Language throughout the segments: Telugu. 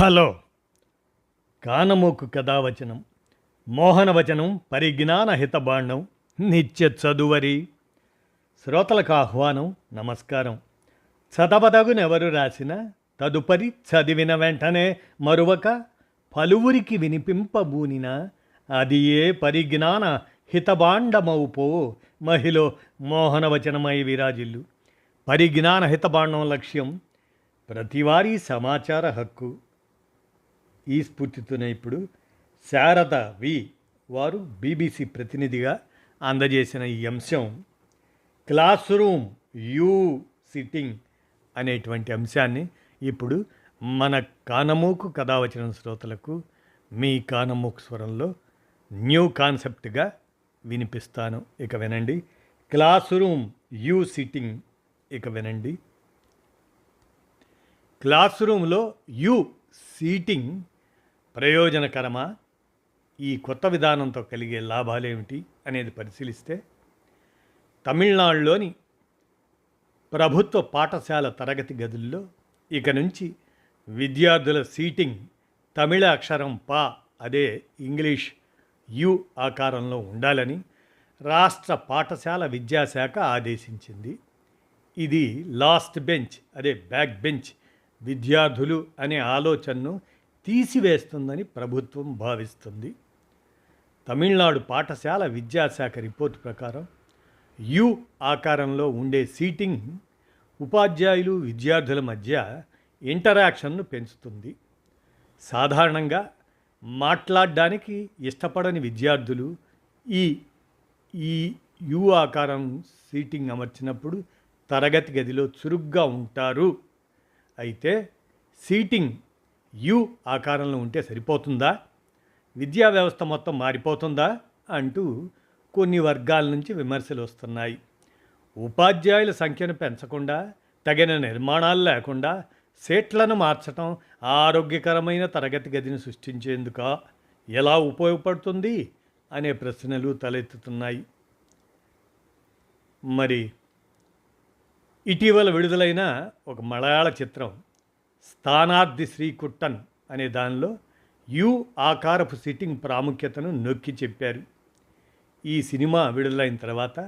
హలో కానమోకు కథావచనం మోహనవచనం పరిజ్ఞాన హితబాండం నిత్య చదువరి శ్రోతలకు ఆహ్వానం నమస్కారం. చదవదగునెవరు రాసిన తదుపరి చదివిన వెంటనే మరువక పలువురికి వినిపింపబూనిన అది ఏ పరిజ్ఞాన హితబాండమవుపో మహిళ మోహనవచనమై విరాజిల్లు. పరిజ్ఞాన హితబాండం లక్ష్యం ప్రతివారీ సమాచార హక్కు. ఈ స్ఫూర్తితోనే ఇప్పుడు శారద వి వారు బీబీసీ ప్రతినిధిగా అందజేసిన ఈ అంశం క్లాస్ రూమ్ యూ సిట్టింగ్ అనేటువంటి అంశాన్ని ఇప్పుడు మన కానమోకు కథావచనం శ్రోతలకు మీ కానమోకు స్వరంలో న్యూ కాన్సెప్ట్గా వినిపిస్తాను. ఇక వినండి. Class room you sitting. ఇక వినండి. క్లాస్ రూమ్లో యూ సీటింగ్ ప్రయోజనకరమా? ఈ కొత్త విధానంతో కలిగే లాభాలేమిటి అనేది పరిశీలిస్తే, తమిళనాడులోని ప్రభుత్వ పాఠశాల తరగతి గదుల్లో ఇక నుంచి విద్యార్థుల సీటింగ్ తమిళ అక్షరం పా, అదే ఇంగ్లీష్ యు ఆకారంలో ఉండాలని రాష్ట్ర పాఠశాల విద్యాశాఖ ఆదేశించింది. ఇది లాస్ట్ బెంచ్, అదే బ్యాక్ బెంచ్ విద్యార్థులు అనే ఆలోచనను తీసివేస్తుందని ప్రభుత్వం భావిస్తుంది. తమిళనాడు పాఠశాల విద్యాశాఖ రిపోర్టు ప్రకారం యు ఆకారంలో ఉండే సీటింగ్ ఉపాధ్యాయులు విద్యార్థుల మధ్య ఇంటరాక్షన్ను పెంచుతుంది. సాధారణంగా మాట్లాడడానికి ఇష్టపడని విద్యార్థులు ఈ ఈ యు ఆకారం సీటింగ్ అమర్చినప్పుడు తరగతి గదిలో చురుగ్గా ఉంటారు. అయితే సీటింగ్ యు ఆకారంలో ఉంటే సరిపోతుందా? విద్యా వ్యవస్థ మొత్తం మారిపోతుందా అంటూ కొన్ని వర్గాల నుంచి విమర్శలు వస్తున్నాయి. ఉపాధ్యాయుల సంఖ్యను పెంచకుండా, తగిన నిర్మాణాలు లేకుండా సీట్లను మార్చడం ఆరోగ్యకరమైన తరగతి గదిని సృష్టించేందుకు ఎలా ఉపయోగపడుతుంది అనే ప్రశ్నలు తలెత్తుతున్నాయి. మరి ఇటీవల విడుదలైన ఒక మలయాళ చిత్రం స్థానార్థి శ్రీకుట్టన్ అనే దానిలో యు ఆకారపు సిట్టింగ్ ప్రాముఖ్యతను నొక్కి చెప్పారు. ఈ సినిమా విడుదలైన తర్వాత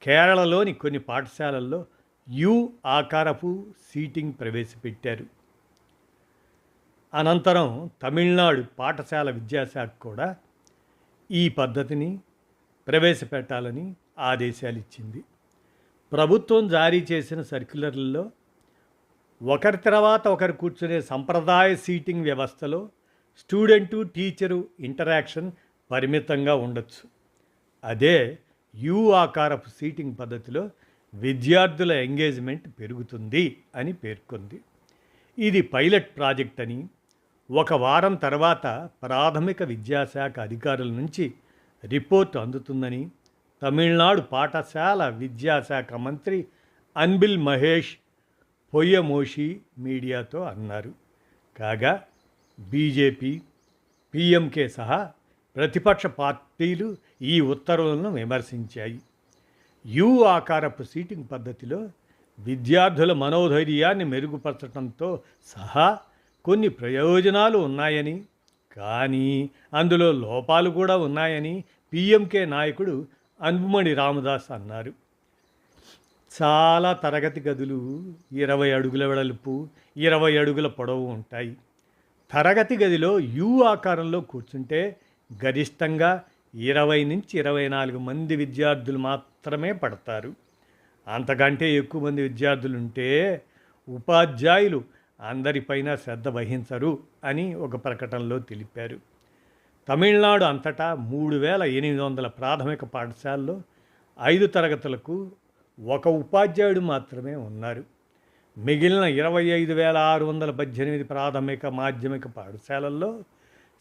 కేరళలోని కొన్ని పాఠశాలల్లో యు ఆకారపు సీటింగ్ ప్రవేశపెట్టారు. అనంతరం తమిళనాడు పాఠశాల విద్యాశాఖ కూడా ఈ పద్ధతిని ప్రవేశపెట్టాలని ఆదేశాలు ఇచ్చింది. ప్రభుత్వం జారీ చేసిన సర్క్యులర్లలో ఒకరి తర్వాత ఒకరు కూర్చునే సంప్రదాయ సీటింగ్ వ్యవస్థలో స్టూడెంటు టీచరు ఇంటరాక్షన్ పరిమితంగా ఉండొచ్చు. అదే యు ఆకారపు సీటింగ్ పద్ధతిలో విద్యార్థుల ఎంగేజ్మెంట్ పెరుగుతుంది అని పేర్కొంది. ఇది పైలట్ ప్రాజెక్ట్ అని, ఒక వారం తర్వాత ప్రాథమిక విద్యాశాఖ అధికారుల నుంచి రిపోర్ట్ అందుతుందని తమిళనాడు పాఠశాల విద్యాశాఖ మంత్రి అన్బిల్ మహేష్ పొయ్యమోషి మీడియాతో అన్నారు. కాగా బీజేపీ, పీఎంకే సహా ప్రతిపక్ష పార్టీలు ఈ ఉత్తర్వులను విమర్శించాయి. యు ఆకారపు సీటింగ్ పద్ధతిలో విద్యార్థుల మనోధైర్యాన్ని మెరుగుపరచడంతో సహా కొన్ని ప్రయోజనాలు ఉన్నాయని, కానీ అందులో లోపాలు కూడా ఉన్నాయని పీఎంకే నాయకుడు అన్బుమణి రామదాస్ అన్నారు. చాలా తరగతి గదులు 20 అడుగుల వెడల్పు, 20 అడుగుల పొడవు ఉంటాయి. తరగతి గదిలో యు ఆకారంలో కూర్చుంటే గరిష్టంగా 20 నుంచి 24 మంది విద్యార్థులు మాత్రమే పడతారు. అంతకంటే ఎక్కువ మంది విద్యార్థులుంటే ఉపాధ్యాయులు అందరిపైన శ్రద్ధ వహించరు అని ఒక ప్రకటనలో తెలిపారు. తమిళనాడు అంతటా 3800 ప్రాథమిక పాఠశాలలో 5 తరగతులకు ఒక ఉపాధ్యాయుడు మాత్రమే ఉన్నారు. మిగిలిన 25,618 ప్రాథమిక మాధ్యమిక పాఠశాలల్లో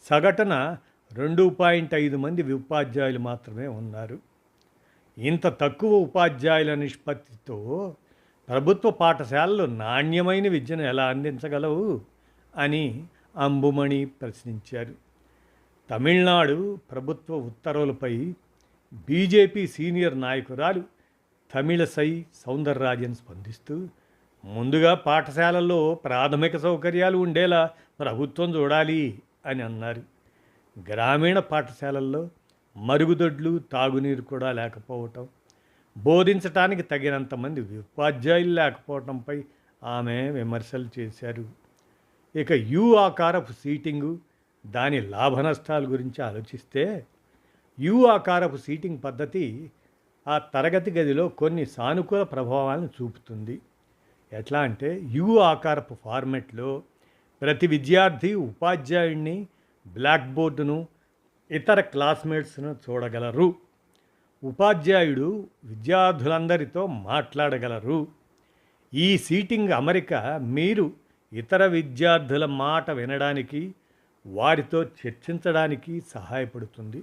సగటున 2.5 మంది ఉపాధ్యాయులు మాత్రమే ఉన్నారు. ఇంత తక్కువ ఉపాధ్యాయుల నిష్పత్తితో ప్రభుత్వ పాఠశాలలు నాణ్యమైన విద్యను ఎలా అందించగలవు అని అంబుమణి ప్రశ్నించారు. తమిళనాడు ప్రభుత్వ ఉత్తర్వులపై బీజేపీ సీనియర్ నాయకురాలు తమిళసై సౌందరరాజన్ స్పందిస్తూ ముందుగా పాఠశాలల్లో ప్రాథమిక సౌకర్యాలు ఉండేలా ప్రభుత్వం చూడాలి అని అన్నారు. గ్రామీణ పాఠశాలల్లో మరుగుదొడ్లు, తాగునీరు కూడా లేకపోవటం, బోధించటానికి తగినంత మంది ఉపాధ్యాయులు లేకపోవటంపై ఆమె విమర్శలు చేశారు. ఇక యు ఆకారపు సీటింగు, దాని లాభ నష్టాల గురించి ఆలోచిస్తే యు ఆకారపు సీటింగ్ పద్ధతి ఆ తరగతి గదిలో కొన్ని సానుకూల ప్రభావాలను చూపుతుంది. ఎట్లా అంటే యు ఆకారపు ఫార్మెట్లో ప్రతి విద్యార్థి ఉపాధ్యాయుడిని, బ్లాక్ బోర్డును, ఇతర క్లాస్మేట్స్ను చూడగలరు. ఉపాధ్యాయుడు విద్యార్థులందరితో మాట్లాడగలరు. ఈ సీటింగ్ అమరిక మీరు ఇతర విద్యార్థుల మాట వినడానికి, వారితో చర్చించడానికి సహాయపడుతుంది.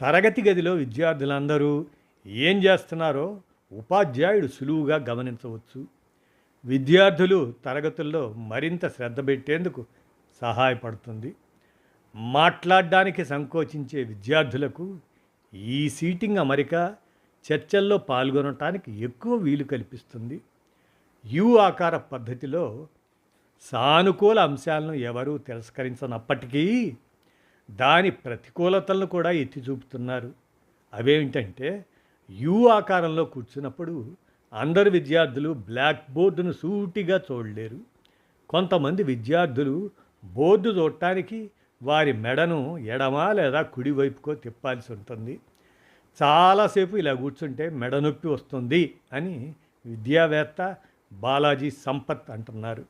తరగతి గదిలో విద్యార్థులందరూ ఏం చేస్తున్నారో ఉపాధ్యాయుడు సులువుగా గమనించవచ్చు. విద్యార్థులు తరగతుల్లో మరింత శ్రద్ధ పెట్టేందుకు సహాయపడుతుంది. మాట్లాడడానికి సంకోచించే విద్యార్థులకు ఈ సీటింగ్ అమరిక చర్చల్లో పాల్గొనటానికి ఎక్కువ వీలు కల్పిస్తుంది. యు ఆకార పద్ధతిలో సానుకూల అంశాలను ఎవరూ తిరస్కరించనప్పటికీ దాని ప్రతికూలతలను కూడా ఎత్తి చూపుతున్నారు. అవేమిటంటే యు ఆకారంలో కూర్చున్నప్పుడు అందరు విద్యార్థులు బ్లాక్ బోర్డును సూటిగా చూడలేరు. కొంతమంది విద్యార్థులు బోర్డు చూడటానికి వారి మెడను ఎడమ లేదా కుడివైపుకో తిప్పాల్సి ఉంటుంది. చాలాసేపు ఇలా కూర్చుంటే మెడ నొప్పి వస్తుంది అని విద్యావేత్త బాలాజీ సంపత్ అంటున్నారు.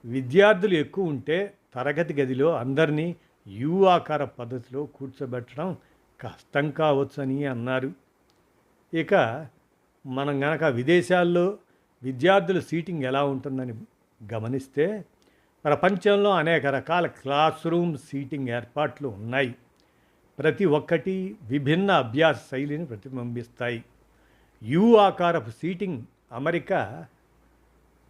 విద్యార్థులు ఎక్కువ ఉంటే తరగతి గదిలో అందరినీ యు ఆకార పద్ధతిలో కూర్చోబెట్టడం కష్టం కావచ్చని అన్నారు. ఇక మనం గనక విదేశాల్లో విద్యార్థుల సీటింగ్ ఎలా ఉంటుందని గమనిస్తే ప్రపంచంలో అనేక రకాల క్లాస్ రూమ్ సీటింగ్ ఏర్పాట్లు ఉన్నాయి. ప్రతి ఒక్కటి విభిన్న అభ్యాస శైలిని ప్రతిబింబిస్తాయి. యు ఆకారపు సీటింగ్ అమరిక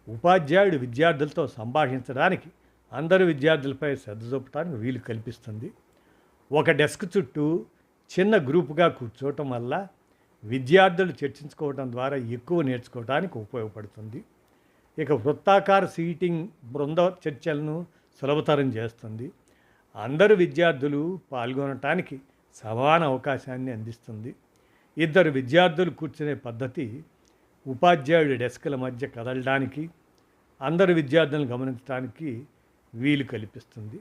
ఉపాధ్యాయుడు విద్యార్థులతో సంభాషించడానికి, అందరు విద్యార్థులపై శ్రద్ధ చూపడానికి వీలు కల్పిస్తుంది. ఒక డెస్క్ చుట్టూ చిన్న గ్రూపుగా కూర్చోవటం వల్ల విద్యార్థులు చర్చించుకోవటం ద్వారా ఎక్కువ నేర్చుకోవడానికి ఉపయోగపడుతుంది. ఇక వృత్తాకార సీటింగ్ బృంద చర్చలను సులభతరం చేస్తుంది. అందరు విద్యార్థులు పాల్గొనటానికి సమాన అవకాశాన్ని అందిస్తుంది. ఇద్దరు విద్యార్థులు కూర్చునే పద్ధతి ఉపాధ్యాయుడి డెస్క్ల మధ్య కదలడానికి, అందరు విద్యార్థులను గమనించడానికి వీలు కల్పిస్తుంది.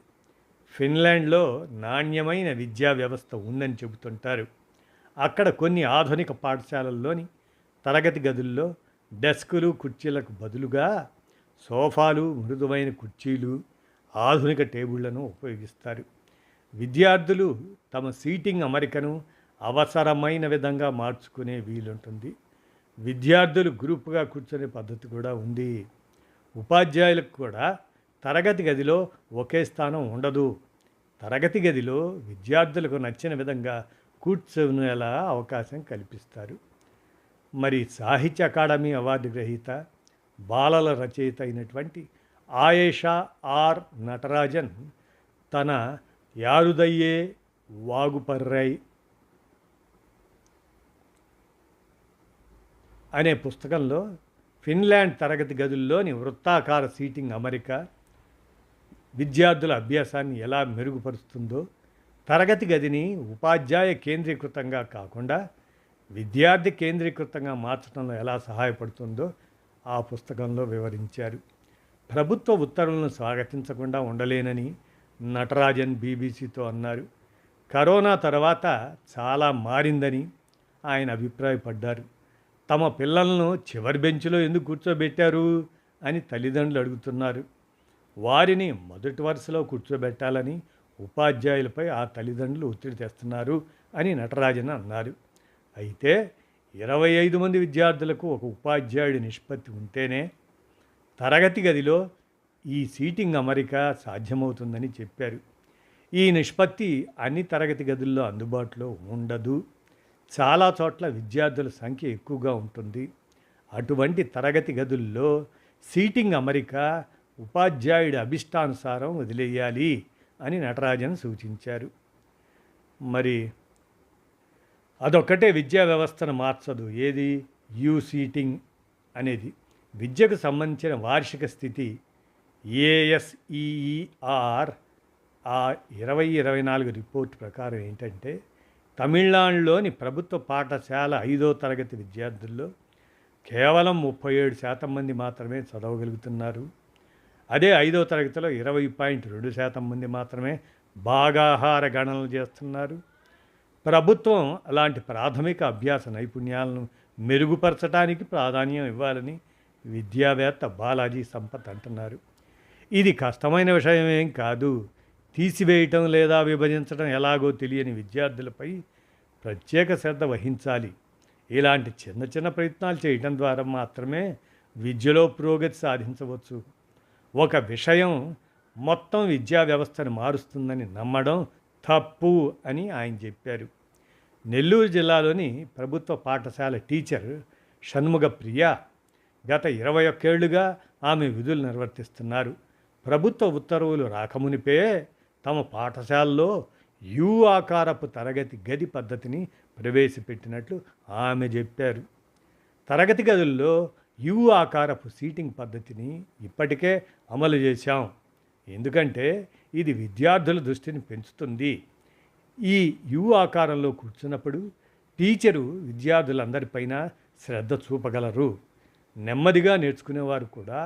ఫిన్లాండ్లో నాణ్యమైన విద్యా వ్యవస్థ ఉందని చెబుతుంటారు. అక్కడ కొన్ని ఆధునిక పాఠశాలల్లోని తరగతి గదుల్లో డెస్కులు, కుర్చీలకు బదులుగా సోఫాలు, మృదువైన కుర్చీలు, ఆధునిక టేబుళ్లను ఉపయోగిస్తారు. విద్యార్థులు తమ సీటింగ్ అమరికను అవసరమైన విధంగా మార్చుకునే వీలుంటుంది. విద్యార్థులు గ్రూపుగా కూర్చునే పద్ధతి కూడా ఉంది. ఉపాధ్యాయులకు కూడా తరగతి గదిలో ఒకే స్థానం ఉండదు. తరగతి గదిలో విద్యార్థులకు నచ్చిన విధంగా కూర్చునేలా అవకాశం కల్పిస్తారు. మరి సాహిత్య అకాడమీ అవార్డు గ్రహీత, బాలల రచయిత అయినటువంటి ఆయేషా ఆర్ నటరాజన్ తన యారుదయ్యే వాగుపర్రై అనే పుస్తకంలో ఫిన్లాండ్ తరగతి గదుల్లోని వృత్తాకార సీటింగ్ అమరిక విద్యార్థుల అభ్యాసాన్ని ఎలా మెరుగుపరుస్తుందో, తరగతి గదిని ఉపాధ్యాయ కేంద్రీకృతంగా కాకుండా విద్యార్థి కేంద్రీకృతంగా మార్చడంలో ఎలా సహాయపడుతుందో ఆ పుస్తకంలో వివరించారు. ప్రభుత్వ ఉత్తర్వులను స్వాగతించకుండా ఉండలేనని నటరాజన్ బీబీసీతో అన్నారు. కరోనా తర్వాత చాలా మారిందని ఆయన అభిప్రాయపడ్డారు. తమ పిల్లలను చివరి బెంచ్లో ఎందుకు కూర్చోబెట్టారు అని తల్లిదండ్రులు అడుగుతున్నారు. వారిని మొదటి వరుసలో కూర్చోబెట్టాలని ఉపాధ్యాయులపై ఆ తల్లిదండ్రులు ఒత్తిడి తెస్తున్నారు అని నటరాజన్ అన్నారు. అయితే 25 మంది విద్యార్థులకు ఒక ఉపాధ్యాయుడి నిష్పత్తి ఉంటేనే తరగతి గదిలో ఈ సీటింగ్ అమరిక సాధ్యమవుతుందని చెప్పారు. ఈ నిష్పత్తి అన్ని తరగతి గదుల్లో అందుబాటులో ఉండదు. చాలా చోట్ల విద్యార్థుల సంఖ్య ఎక్కువగా ఉంటుంది. అటువంటి తరగతి గదుల్లో సీటింగ్ అమరిక ఉపాధ్యాయుడి అభిష్టానుసారం వదిలేయాలి అని నటరాజన్ సూచించారు. మరి అదొక్కటే విద్యా వ్యవస్థను మార్చదు. ఏది యూ సీటింగ్ అనేది విద్యకు సంబంధించిన వార్షిక స్థితి ఏఎస్ఈఈఆర్ ఆ 2024 రిపోర్ట్ ప్రకారం ఏంటంటే, తమిళనాడులోని ప్రభుత్వ పాఠశాల 5వ తరగతి విద్యార్థుల్లో కేవలం 37% మంది మాత్రమే చదవగలుగుతున్నారు. అదే 5వ తరగతిలో 20.2% మంది మాత్రమే భాగాహార గణనలు చేస్తున్నారు. ప్రభుత్వం అలాంటి ప్రాథమిక అభ్యాస నైపుణ్యాలను మెరుగుపరచడానికి ప్రాధాన్యం ఇవ్వాలని విద్యావేత్త బాలాజీ సంపత్ అంటున్నారు. ఇది కష్టమైన విషయం ఏం కాదు. తీసివేయటం లేదా విభజించడం ఎలాగో తెలియని విద్యార్థులపై ప్రత్యేక శ్రద్ధ వహించాలి. ఇలాంటి చిన్న చిన్న ప్రయత్నాలు చేయటం ద్వారా మాత్రమే విద్యలో పురోగతి సాధించవచ్చు. ఒక విషయం మొత్తం విద్యా వ్యవస్థను మారుస్తుందని నమ్మడం తప్పు అని ఆయన చెప్పారు. నెల్లూరు జిల్లాలోని ప్రభుత్వ పాఠశాల టీచర్ షణ్ముగ ప్రియ గత 21 ఏళ్లుగా ఆమె విధులు నిర్వర్తిస్తున్నారు. ప్రభుత్వ ఉత్తర్వులు రాకమునిపే తమ పాఠశాలలో యు ఆకారపు తరగతి గది పద్ధతిని ప్రవేశపెట్టినట్లు ఆమె చెప్పారు. తరగతి గదుల్లో యు ఆకారపు సీటింగ్ పద్ధతిని ఇప్పటికే అమలు చేశాం. ఎందుకంటే ఇది విద్యార్థుల దృష్టిని పెంచుతుంది. ఈ యు ఆకారంలో కూర్చున్నప్పుడు టీచరు విద్యార్థులందరిపైన శ్రద్ధ చూపగలరు. నెమ్మదిగా నేర్చుకునేవారు కూడా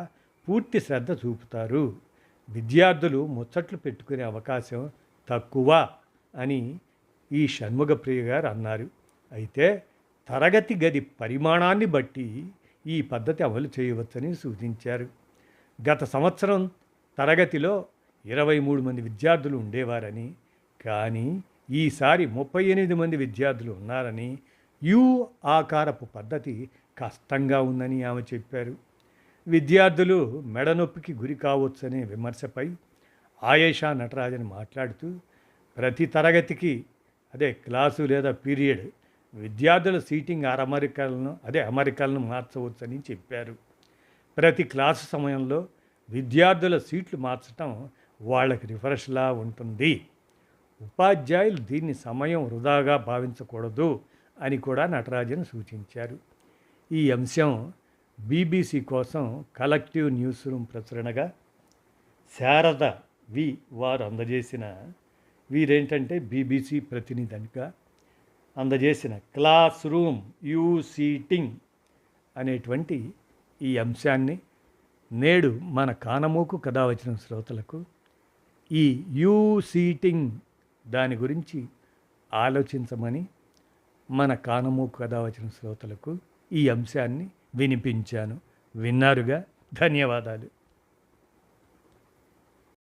పూర్తి శ్రద్ధ చూపుతారు. విద్యార్థులు ముచ్చట్లు పెట్టుకునే అవకాశం తక్కువ అని ఈ షణ్ముగప్రియ గారు అన్నారు. అయితే తరగతి గది పరిమాణాన్ని బట్టి ఈ పద్ధతి అమలు చేయవచ్చని సూచించారు. గత సంవత్సరం తరగతిలో 23 మంది విద్యార్థులు ఉండేవారని, కానీ ఈసారి 38 మంది విద్యార్థులు ఉన్నారని, యు ఆకారపు పద్ధతి కష్టంగా ఉందని ఆమె చెప్పారు. విద్యార్థులు మెడనొప్పికి గురి కావచ్చనే విమర్శపై ఆయేషా నటరాజన్ మాట్లాడుతూ, ప్రతి తరగతికి క్లాసు లేదా పీరియడ్ విద్యార్థుల సీటింగ్ అమరికలను మార్చవచ్చని చెప్పారు. ప్రతి క్లాసు సమయంలో విద్యార్థుల సీట్లు మార్చడం వాళ్ళకి రిఫ్రెష్లా ఉంటుంది. ఉపాధ్యాయులు దీన్ని సమయం వృధాగా భావించకూడదు అని కూడా నటరాజన్ సూచించారు. ఈ అంశం బీబీసీ కోసం కలెక్టివ్ న్యూస్ రూమ్ ప్రచురణగా శారద వారు అందజేసిన, వీరేంటంటే బీబీసీ ప్రతినిధిగా అందజేసిన క్లాస్ రూమ్ యూ సీటింగ్ అనేటువంటి ఈ అంశాన్ని నేడు మన కానమోకు కథ వచ్చిన శ్రోతలకు ఈ యూ సీటింగ్ దాని గురించి ఆలోచించమని మన కానమోకు కథ వచ్చిన శ్రోతలకు ఈ అంశాన్ని వినిపించాను. విన్నారుగా, ధన్యవాదాలు.